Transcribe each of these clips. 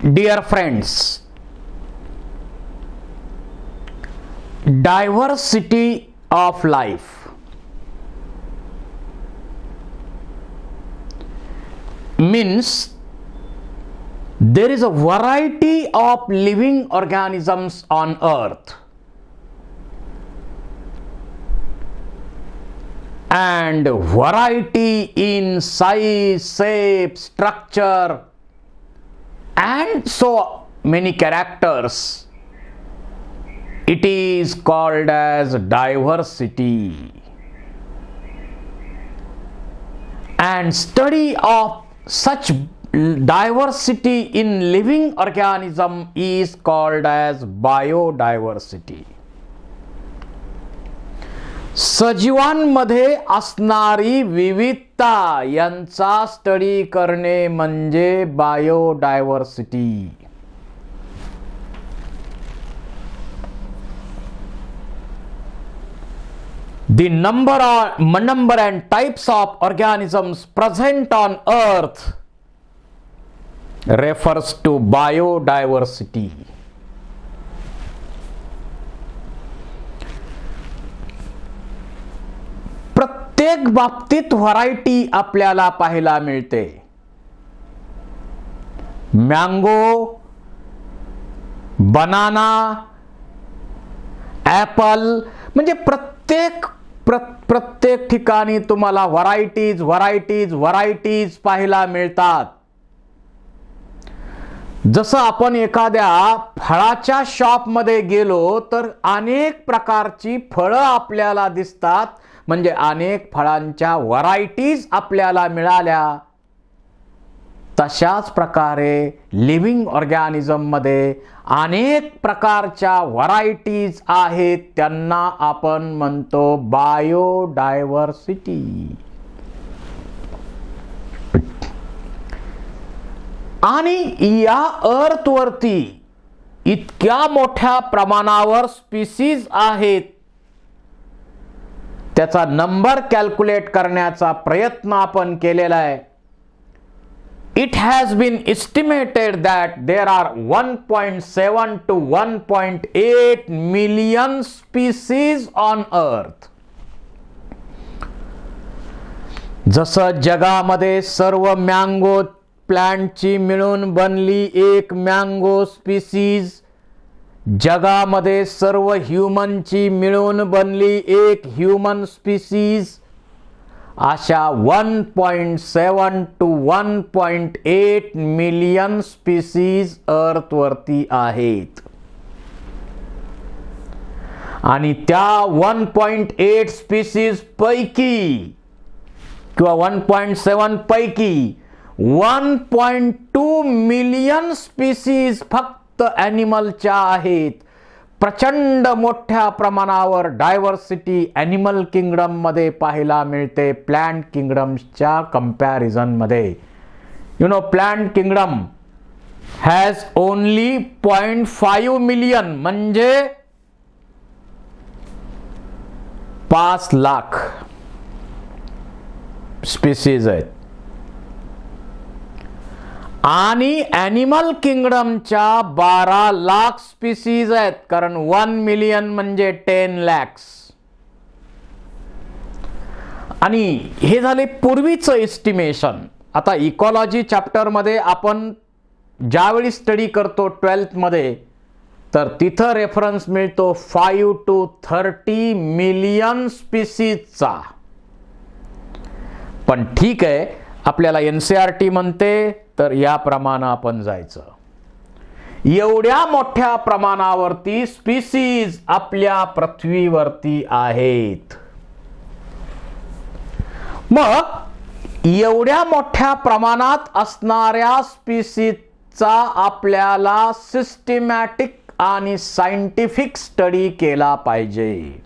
Dear friends, diversity of life means there is a variety of living organisms on earth, and variety in size, shape, structure, and so many characters. It is called as diversity. And study of such diversity in living organism is called as biodiversity. सजीवांमध्ये असणारी विविधता यांचा study करणे म्हणजे biodiversity. The number and types of organisms present on earth refers to biodiversity. प्रत्येक बाबतीत variety आपल्याला पाहायला मिळते. मँगो, बनाना, ॲपल म्हणजे प्रत्येक ठिकाणी तुम्हाला व्हरायटीज पाहायला मिळतात. जसं आपण एखाद्या फळाच्या शॉपमध्ये गेलो तर अनेक प्रकारची फळं आपल्याला दिसतात, म्हणजे अनेक फळांच्या व्हरायटीज आपल्याला मिळाल्या. तशाच प्रकारे लिव्हिंग ऑर्गॅनिझम मध्ये अनेक प्रकारच्या व्हरायटीज आहेत, त्यांना आपण म्हणतो बायोडायव्हर्सिटी. आणि या अर्थवरती इतक्या मोठ्या प्रमाणावर स्पीसीज आहेत, त्याचा नंबर कॅल्क्युलेट करण्याचा प्रयत्न आपण केलेला आहे. It has been estimated that there are 1.7 to 1.8 million species on earth. जसं जगामध्ये सर्व मँगो प्लांटची मिळून बनली एक मँगो स्पीसीज, जगामध्ये सर्व ह्युमनची मिळून बनली एक ह्युमन स्पीसीज, अशा 1.7 to 1.8 मिलियन स्पीसीज अर्थवरती आहेत. आणि त्या 1.8 स्पीसीज पैकी किंवा 1.7 पैकी 1.2 मिलियन स्पीसीज फक्त ॲनिमलच्या आहेत. प्रचंड मोठ्या प्रमाणावर डायव्हर्सिटी ॲनिमल किंगडम मध्ये पाहायला मिळते प्लांट किंगडमच्या कंपॅरिझन मध्ये. Plant kingdom has only 0.5 million म्हणजे 5 लाख स्पीसीज आहेत. आणि ॲनिमल किंगडमच्या 12 लाख स्पीसीज आहेत, कारण 1 मिलियन म्हणजे 10 लॅक्स. आणि हे झाले पूर्वीचं एस्टिमेशन. आता इकॉलॉजी चॅप्टरमध्ये आपण ज्यावेळी स्टडी करतो 12th मध्ये, तर तिथं रेफरन्स मिळतो 5 to 30 मिलियन स्पीसीजचा. पण ठीक आहे, आपल्याला NCERT म्हणते तर याप्रमाणे आपण जायचं. एवढ्या मोठ्या प्रमाणावरती स्पीसीज आपल्या पृथ्वीवरती आहेत. मग एवढ्या मोठ्या प्रमाणात असणाऱ्या स्पीसीजचा आपल्याला सिस्टमॅटिक आणि सायंटिफिक स्टडी केला पाहिजे.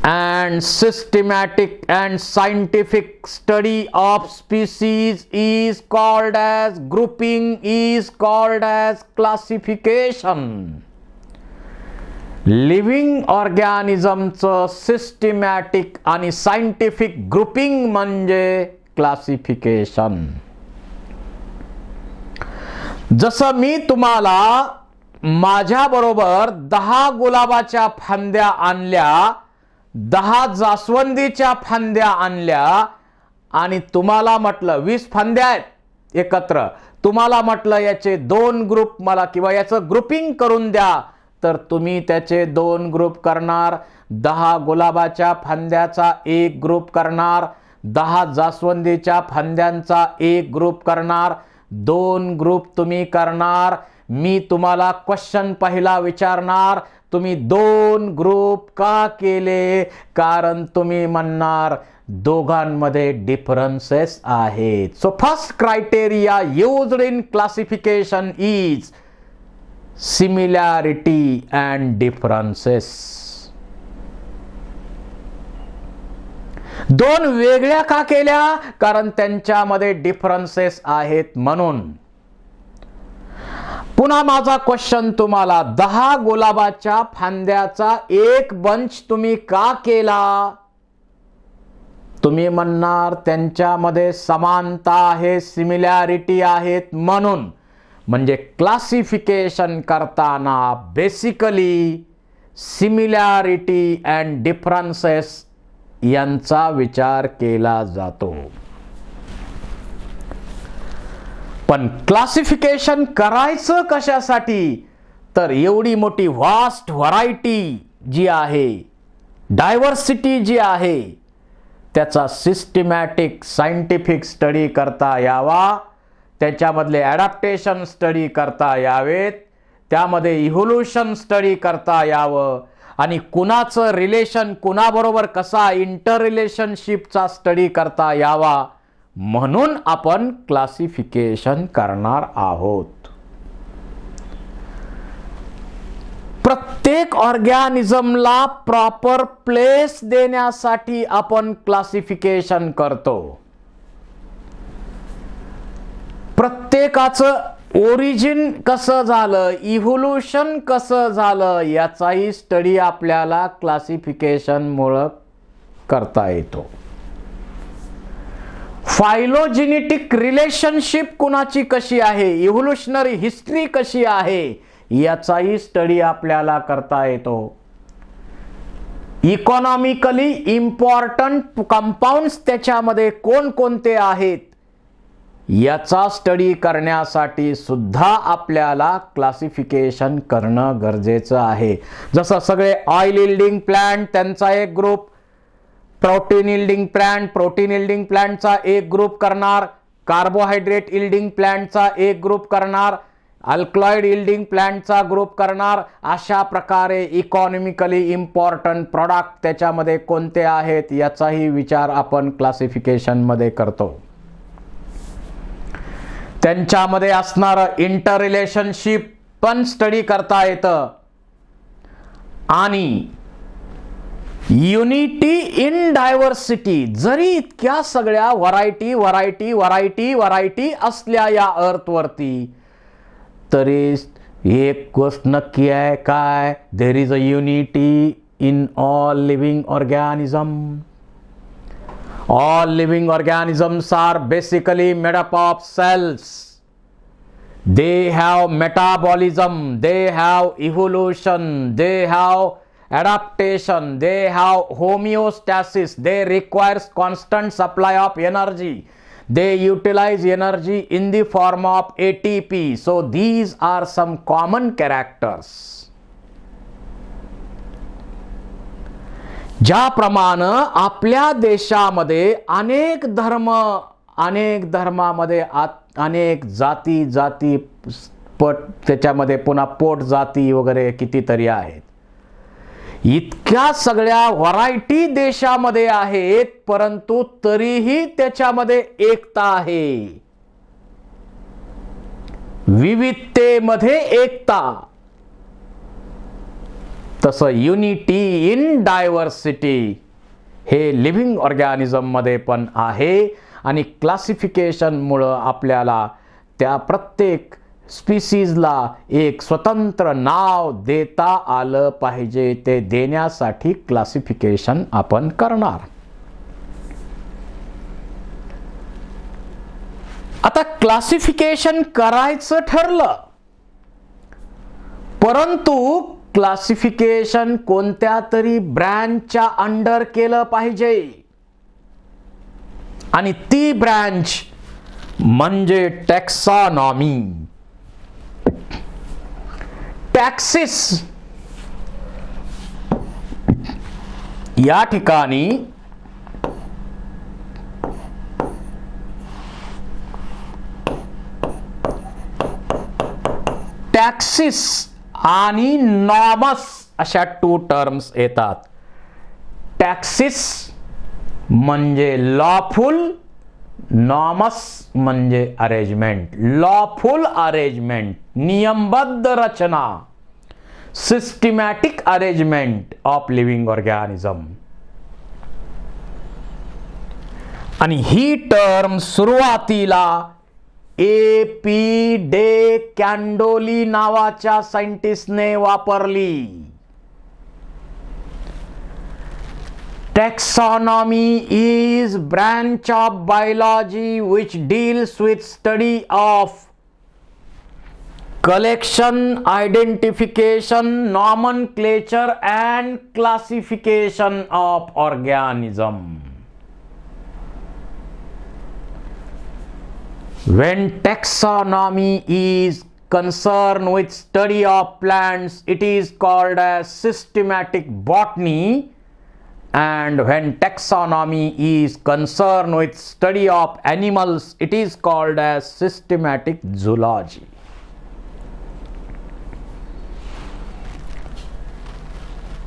And systematic and scientific study of species is called as grouping, is called as classification. Living organismचं systematic आणि scientific grouping म्हणजे classification. जसं मी तुम्हाला माझ्या बरोबर 10 गुलाबाच्या फांद्या आणल्या, 10 जास्वंदीच्या फांद्या आणल्या आणि तुम्हाला म्हटलं 20 फांद्या आहेत एकत्र, तुम्हाला म्हटलं याचे 2 ग्रुप मला किंवा याचं ग्रुपिंग करून द्या, तर तुम्ही त्याचे 2 ग्रुप करणार. 10 गुलाबाच्या फांद्याचा एक ग्रुप करणार, 10 जास्वंदीच्या फांद्यांचा एक ग्रुप करणार, 2 ग्रुप तुम्ही करणार. मी तुम्हाला क्वेश्चन पहिला विचारणार, तुम्ही 2 ग्रुप का केले? कारण तुम्ही म्हणणार दोघांमध्ये डिफरन्सेस आहेत. So first criteria used in classification is similarity and differences. 2 वेगळ्या का केल्या? कारण त्यांच्यामध्ये डिफरन्सेस आहेत म्हणून. पुन्हा माझा क्वेश्चन तुम्हाला, 10 गुलाबाच्या फांद्याचा एक बंच तुम्ही का केला? तुम्ही म्हणणार त्यांच्यामध्ये समानता आहे, सिमिलॅरिटी आहेत म्हणून. म्हणजे क्लासिफिकेशन करताना बेसिकली सिमिलॅरिटी अँड डिफरन्सेस यांचा विचार केला जातो. पण क्लासिफिकेशन करायचं कशासाठी? तर एवढी मोठी व्हास्ट व्हरायटी जी आहे, डायव्हर्सिटी जी आहे, त्याचा सिस्टमॅटिक सायंटिफिक स्टडी करता यावा, त्याच्यामधले ॲडॅप्टेशन स्टडी करता यावेत, त्यामध्ये इव्होल्यूशन स्टडी करता यावं आणि कुणाचं रिलेशन कुणाबरोबर कसा इंटर रिलेशनशिपचा स्टडी करता यावा, म्हणून आपण क्लासिफिकेशन करणार आहोत. प्रत्येक ऑर्गॅनिझमला प्रॉपर प्लेस देण्यासाठी आपण क्लासिफिकेशन करतो. प्रत्येकाचं ओरिजिन कसं झालं, इव्होल्यूशन कसं झालं, याचाही स्टडी आपल्याला क्लासिफिकेशन मुळे करता येतो. फायलोजेनेटिक रिलेशनशिप कुणाची कशी आहे, इव्होल्युशनरी हिस्ट्री कशी आहे, याचाही स्टडी आपल्याला करता येतो. इकॉनॉमिकली इम्पॉर्टंट कंपाऊंड्स त्याच्यामध्ये कोणकोणते आहेत, याचा स्टडी करण्यासाठी सुद्धा आपल्याला क्लासिफिकेशन करणं गरजेचं आहे. जसं सगळे ऑइल इल्डिंग प्लांट त्यांचा एक ग्रुप, प्रोटीन इल्डिंग प्लांटचा एक ग्रुप करणार, कार्बोहायड्रेट इल्डिंग प्लांटचा एक ग्रुप करणार, अल्कलॉइड इल्डिंग प्लांटचा ग्रुप करणार. अशा प्रकारे इकॉनॉमिकली इम्पॉर्टंट प्रॉडक्ट त्याच्यामध्ये कोणते आहेत याचाही विचार आपण क्लासिफिकेशनमध्ये करतो. त्यांच्यामध्ये असणारं इंटर रिलेशनशिप पण स्टडी करता येतं आणि युनिटी इन डायव्हर्सिटी. जरी इतक्या सगळ्या व्हरायटी असल्या या अर्थवरती, तरी एक गोष्ट नक्की आहे, काय? There is a unity in all living organism. All living organisms are basically made up of cells. They have metabolism, they have evolution, they have adaptation, they have homeostasis, they require constant supply of energy. They utilize energy in the form of ATP. So these are some common characters. ज्याप्रमाणे आपल्या देशामध्ये अनेक धर्मामध्ये अनेक जाती पट, त्याच्यामध्ये पुन्हा पोट जाती वगैरे कितीतरी आहेत. इतक्या सगळ्या व्हरायटी देशामध्ये आहेत, परंतु तरीही त्याच्यामध्ये एकता आहे, विविधतेमध्ये एकता. तसं युनिटी इन डायव्हर्सिटी हे लिव्हिंग ऑर्गॅनिझम मध्ये पण आहे आणि क्लासिफिकेशनमुळं आपल्याला त्या प्रत्येक स्पीसीजला एक स्वतंत्र नाव देता आलं पाहिजे. ते देण्यासाठी क्लासिफिकेशन आपण करणार. आता क्लासिफिकेशन करायचं ठरलं, परंतु क्लासिफिकेशन कोणत्या तरी ब्रँचच्या अंडर केलं पाहिजे, आणि ती ब्रँच म्हणजे टॅक्सॉनॉमी. टॅक्सिस या ठिकाणी टॅक्सिस आणि नॉमस अशा 2 टर्म्स येतात. टॅक्सिस म्हणजे लॉफुल, नॉमस म्हणजे अरेंजमेंट. लॉफुल अरेंजमेंट, नियमबद्ध रचना, systematic arrangement of living organism. आणि ही टर्म सुरुवातीला A.P. डे कॅन्डोली नावाच्या सायंटिस्टने वापरली. Taxonomy is branch of biology which deals with study of collection, identification, nomenclature and classification of organism. When taxonomy is concerned with study of plants, it is called as systematic botany. And when taxonomy is concerned with study of animals, it is called as systematic zoology.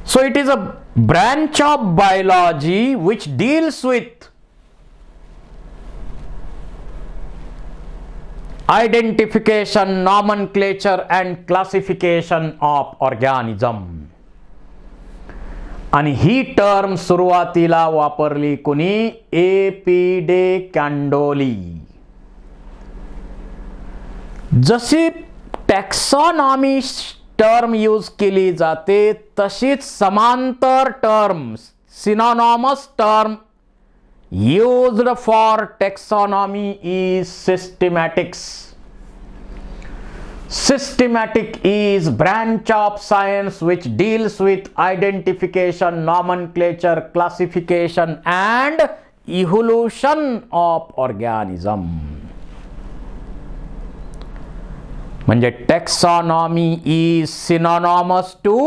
So it is a branch of biology which deals with identification, nomenclature and classification of organism. आणि ही term सुरुवातीला वापरली कोणी? A.P. De Candolle. जशी taxonomy term use केली जाते तशीच समांतर term, synonymous term used for taxonomy is systematics. Systematic is branch of science which deals with identification, nomenclature, classification and evolution of organism. म्हणजे taxonomy is synonymous to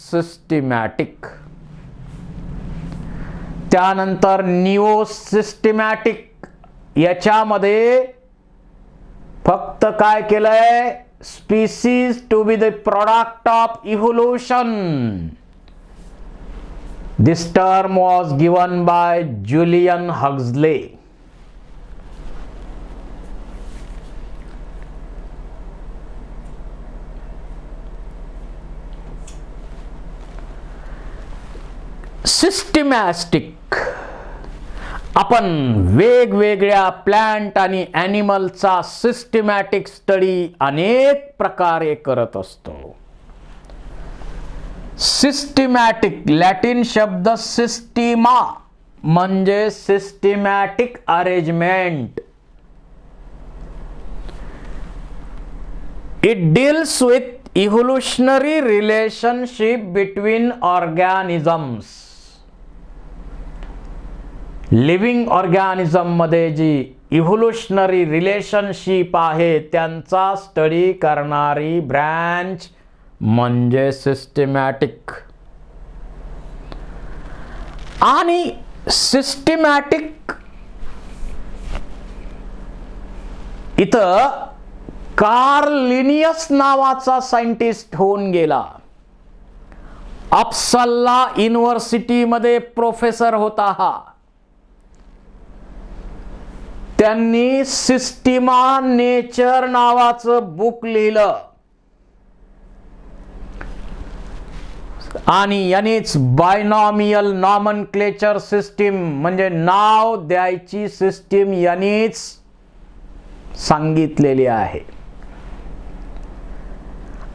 systematic. त्यानंतर neo systematic, याच्यामध्ये फक्त काय केलंय? Species to be the product of evolution. This term was given by Julian Huxley. Systematic, आपण वेगवेगळ्या plant आणि ॲनिमलचा systematic study अनेक प्रकारे करत असतो. सिस्टमॅटिक लॅटिन शब्द सिस्टिमा म्हणजे systematic arrangement. It deals with evolutionary relationship between organisms. Living organism मध्ये जी इव्होल्युशनरी रिलेशनशिप आहे त्यांचा स्टडी करणारी ब्रँच म्हणजे सिस्टमॅटिक. आणि सिस्टमॅटिक इथं कार्ल लिनियस नावाचा सायंटिस्ट होऊन गेला. अपसला युनिव्हर्सिटी मध्ये प्रोफेसर होता हा. त्यांनी सिस्टिमा नेचर नावाचं बुक लिहिलं आणि यानेच बायनॉमियल नॉमनक्लेचर सिस्टीम म्हणजे नाव द्यायची सिस्टीम यानेच सांगितलेली आहे.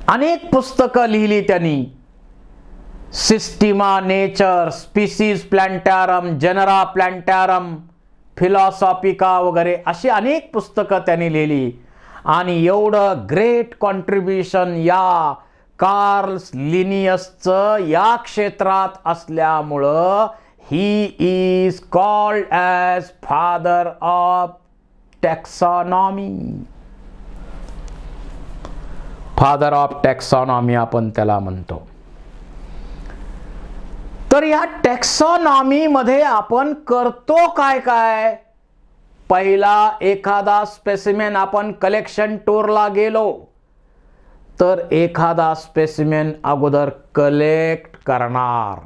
अनेक पुस्तकं लिहिली त्यांनी. सिस्टिमा नेचर, स्पीसीज प्लॅन्टारम, जनरा प्लॅन्टारम, फिलॉसॉफिका वगैरे अशी अनेक पुस्तकं त्यांनी लिहिली. आणि एवढं ग्रेट कॉन्ट्रीब्युशन या कार्ल लिनियसचं या क्षेत्रात असल्यामुळं he is called as father of taxonomy. Father of taxonomy आपण त्याला म्हणतो. तर या टॅक्सॉनॉमी मध्ये आपण करतो काय काय? पहिला, एखादा स्पेसिमेन आपण कलेक्शन टूरला गेलो तर एखादा स्पेसिमेन अगोदर कलेक्ट करणार,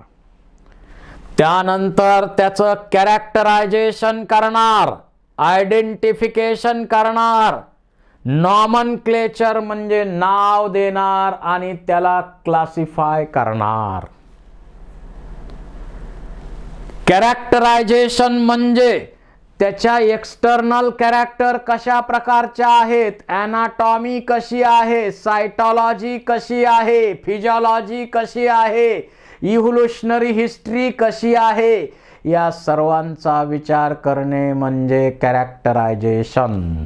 त्यानंतर त्याचं कॅरेक्टरायझेशन करणार, आयडेंटिफिकेशन करणार, नॉमनक्लेचर म्हणजे नाव देणार आणि त्याला क्लासिफाय करणार. कॅरेक्टरायझेशन म्हणजे त्याच्या एक्सटर्नल कॅरेक्टर कशा प्रकारच्या आहेत, ॲनाटॉमी कशी आहे, सायटॉलॉजी कशी आहे, फिजिओलॉजी कशी आहे, इव्होल्युशनरी हिस्ट्री कशी आहे, या सर्वांचा विचार करणे म्हणजे कॅरेक्टरायझेशन.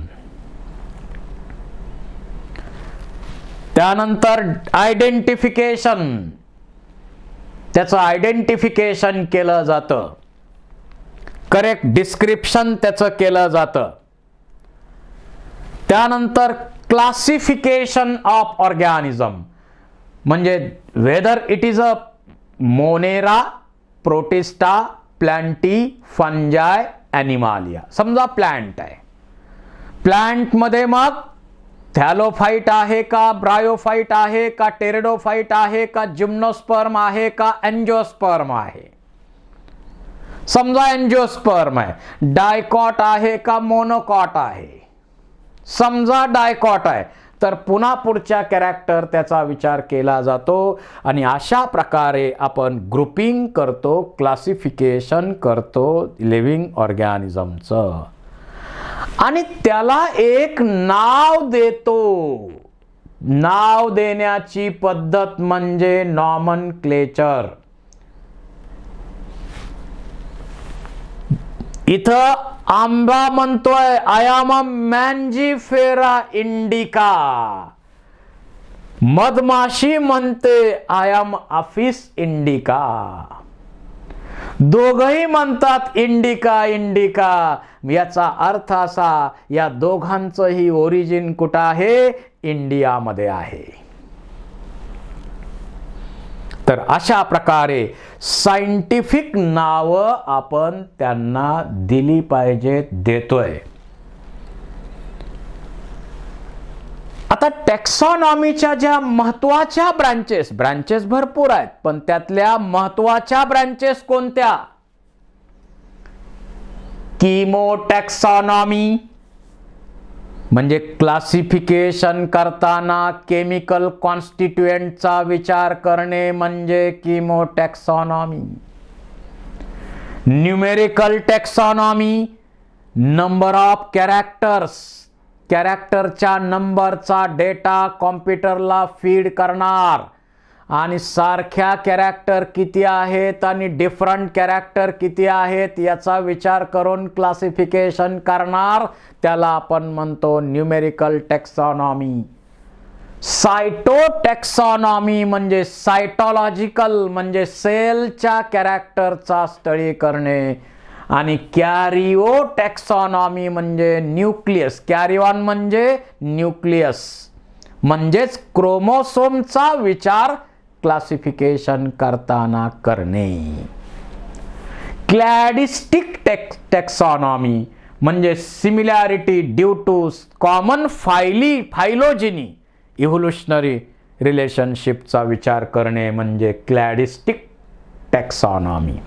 त्यानंतर आयडेंटिफिकेशन, त्याचं आयडेंटिफिकेशन केलं जातं, करेक्ट डिस्क्रिप्शन त्याचं केलं जातं. त्यानंतर क्लासिफिकेशन ऑफ ऑर्गॅनिझम म्हणजे whether it is a monera, protista, plantae, fungi, animalia. समजा प्लांट आहे, प्लांटमध्ये मग थॅलोफाईट आहे का, ब्रायोफाईट आहे का, टेरिडोफाईट आहे का, जिम्नोस्पर्म आहे का, एंजिओस्पर्म आहे. समजा एंजिओस्पर्म आहे. डायकॉट आहे का मोनोकॉट आहे. समजा डायकॉट आहे तर पुन्हा पुढच्या कॅरेक्टर त्याचा विचार केला जातो आणि अशा प्रकारे आपण ग्रुपिंग करतो, क्लासिफिकेशन करतो लिव्हिंग ऑर्गॅनिझमचं आणि त्याला एक नाव देतो. नाव देण्याची पद्धत म्हणजे नॉमनक्लेचर. इथं आंबा म्हणतोय आय एम अ मॅन्जिफेरा इंडिका, मधमाशी म्हणते आय एम अफिस इंडिका. दोघही म्हणतात इंडिका इंडिका. याचा अर्थ असा, या दोघांचंही ओरिजिन कुठं आहे? इंडियामध्ये आहे. तर अशा प्रकारे सायंटिफिक नावं आपण त्यांना दिली पाहिजेत, देतोय. आता टॅक्सॉनॉमीच्या ज्या महत्वाच्या ब्रांचेस भरपूर आहेत, पण त्यातल्या महत्वाच्या ब्रांचेस कोणत्या? कीमोटॅक्सॉनॉमी म्हणजे क्लासिफिकेशन करताना केमिकल कॉन्स्टिट्युएंटचा विचार करणे म्हणजे chemotaxonomy. Numerical taxonomy, number of characters, कॅरेक्टरच्या नंबरचा डेटा कॉम्प्युटरला फीड करणार आणि सारख्या कॅरेक्टर किती आहेत आणि डिफरंट कॅरेक्टर किती आहेत याचा विचार करून क्लासिफिकेशन करणार. त्याला आपण म्हणतो न्यूमेरिकल टॅक्सॉनॉमी. सायटोटॅक्सॉनॉमी म्हणजे सायटॉलॉजिकल म्हणजे सेलच्या कॅरेक्टरचा स्टडी करणे आणि कॅरिओटॅक्सॉनॉमी म्हणजे न्यूक्लियस. कॅरिऑन म्हणजे न्यूक्लियस म्हणजेच क्रोमोसोमचा विचार क्लासिफिकेशन करताना करणे. क्लॅडिस्टिक टॅक्सॉनॉमी म्हणजे similarity due to common phylogeny evolutionary रिलेशनशिपचा विचार करणे म्हणजे क्लॅडिस्टिक टॅक्सॉनॉमी.